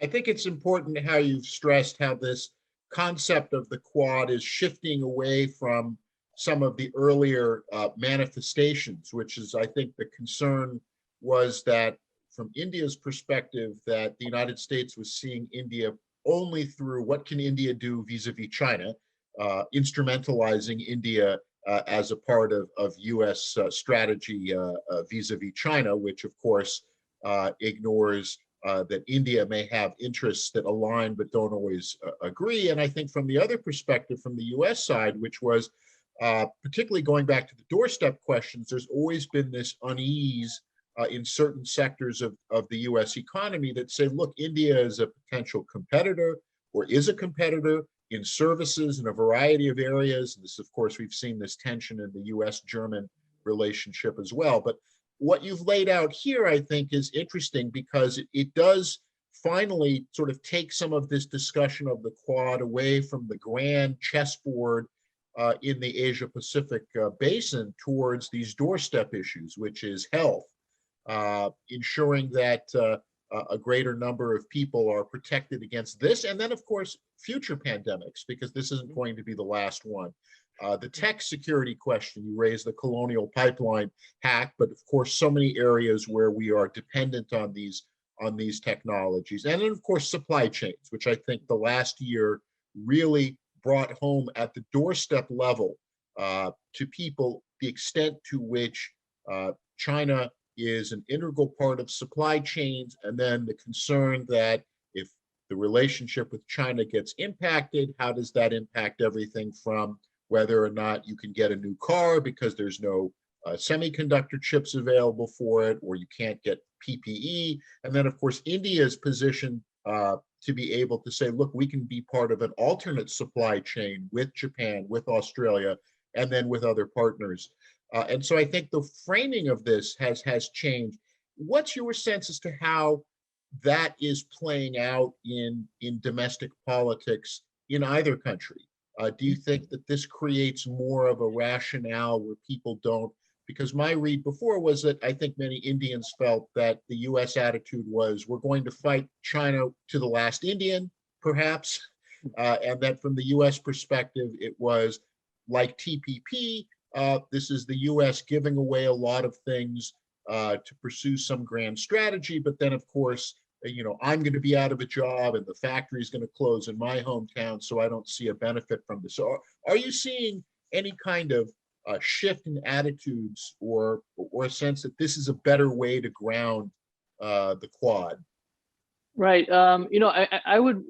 I think it's important how you've stressed how this concept of the Quad is shifting away from some of the earlier manifestations, which is, I think, the concern was that from India's perspective, that the United States was seeing India only through what can India do vis-a-vis China, instrumentalizing India as a part of U.S. Strategy vis-a-vis China, which of course ignores that India may have interests that align but don't always agree. And I think from the other perspective, from the US side, which was particularly going back to the doorstep questions, there's always been this unease in certain sectors of the US economy that say, look, India is a potential competitor or is a competitor in services in a variety of areas. And this, of course, we've seen this tension in the US-German relationship as well. But what you've laid out here, I think, is interesting because it does finally sort of take some of this discussion of the Quad away from the grand chessboard in the Asia-Pacific basin towards these doorstep issues, which is health, ensuring that a greater number of people are protected against this, and then, of course, future pandemics, because this isn't going to be the last one. The tech security question, you raised the Colonial Pipeline hack, but of course, so many areas where we are dependent on these technologies. And then, of course, supply chains, which I think the last year really brought home at the doorstep level to people the extent to which China is an integral part of supply chains, and then the concern that if the relationship with China gets impacted, how does that impact everything from whether or not you can get a new car because there's no semiconductor chips available for it, or you can't get PPE. And then, of course, India's position to be able to say, look, we can be part of an alternate supply chain with Japan, with Australia, and then with other partners. And so I think the framing of this has changed. What's your sense as to how that is playing out in domestic politics in either country? Do you think that this creates more of a rationale where people don't? Because my read before was that I think many Indians felt that the US attitude was, we're going to fight China to the last Indian, perhaps, and that from the US perspective, it was like TPP, this is the US giving away a lot of things to pursue some grand strategy, but then, of course, I'm going to be out of a job and the factory is going to close in my hometown, so I don't see a benefit from this. So are you seeing any kind of shift in attitudes or a sense that this is a better way to ground the Quad? Right. I would,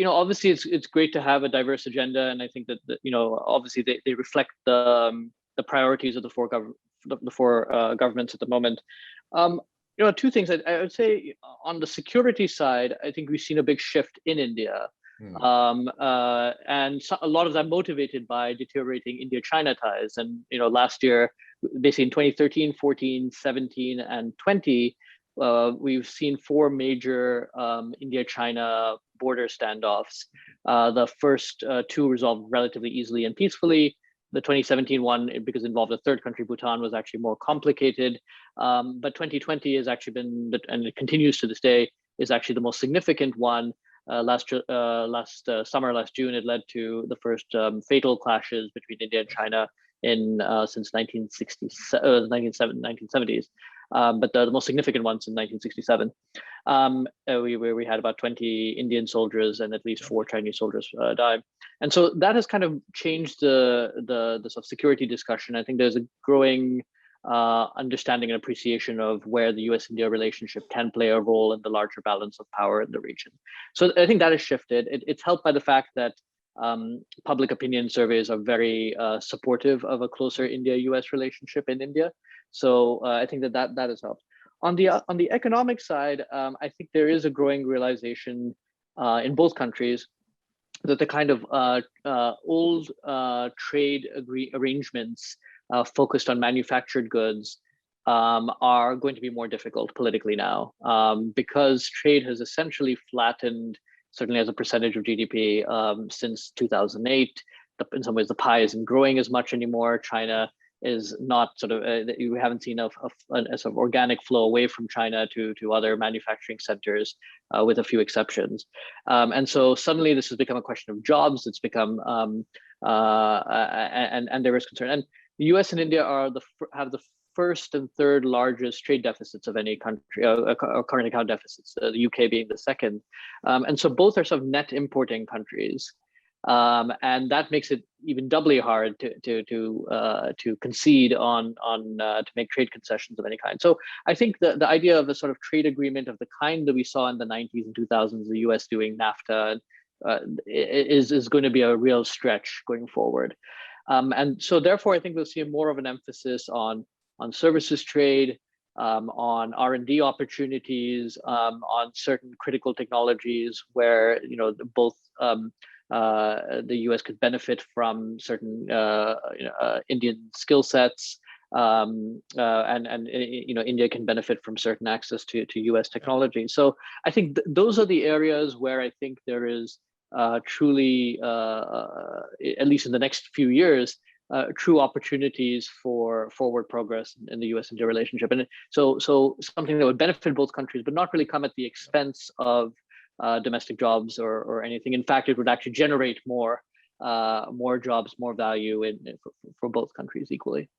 obviously it's great to have a diverse agenda, and I think that, obviously they reflect the priorities of the four governments at the moment. Two things I would say on the security side. I think we've seen a big shift in India, and a lot of that motivated by deteriorating India-China ties. And last year, basically in 2013, 14, 17, and 20, we've seen four major India-China border standoffs. The first two resolved relatively easily and peacefully. The 2017 one, because it involved a third country, Bhutan, was actually more complicated. But 2020 has actually been, and it continues to this day, is actually the most significant one. Last summer, last June, it led to the first fatal clashes between India and China since 1970s. But the most significant ones in 1967, where we had about 20 Indian soldiers and at least 4 Chinese soldiers die. And so that has kind of changed the sort of security discussion. I think there's a growing understanding and appreciation of where the US-India relationship can play a role in the larger balance of power in the region. So I think that has shifted. It's helped by the fact that public opinion surveys are very supportive of a closer India-US relationship in India. So I think that has helped. On the economic side, I think there is a growing realization in both countries that the kind of old trade arrangements focused on manufactured goods are going to be more difficult politically now, because trade has essentially flattened, certainly as a percentage of GDP, since 2008. In some ways, the pie isn't growing as much anymore. China is not sort of you haven't seen a sort of organic flow away from China to other manufacturing centers, with a few exceptions. And so suddenly this has become a question of jobs. It's become and there is concern. And the U.S. and India are have the first and third largest trade deficits of any country, current account deficits, the UK being the second. And so both are sort of net importing countries. And that makes it even doubly hard to concede to make trade concessions of any kind. So I think the idea of a sort of trade agreement of the kind that we saw in the 90s and 2000s, the US doing NAFTA, is going to be a real stretch going forward. And so therefore, I think we'll see more of an emphasis on services trade, on R&D opportunities, on certain critical technologies where both the U.S. could benefit from certain Indian skill sets, and India can benefit from certain access to U.S. technology. So I think those are the areas where I think there is truly, at least in the next few years, true opportunities for forward progress in the U.S.-India relationship. And so something that would benefit both countries, but not really come at the expense of domestic jobs or anything. In fact, it would actually generate more jobs, more value for both countries equally.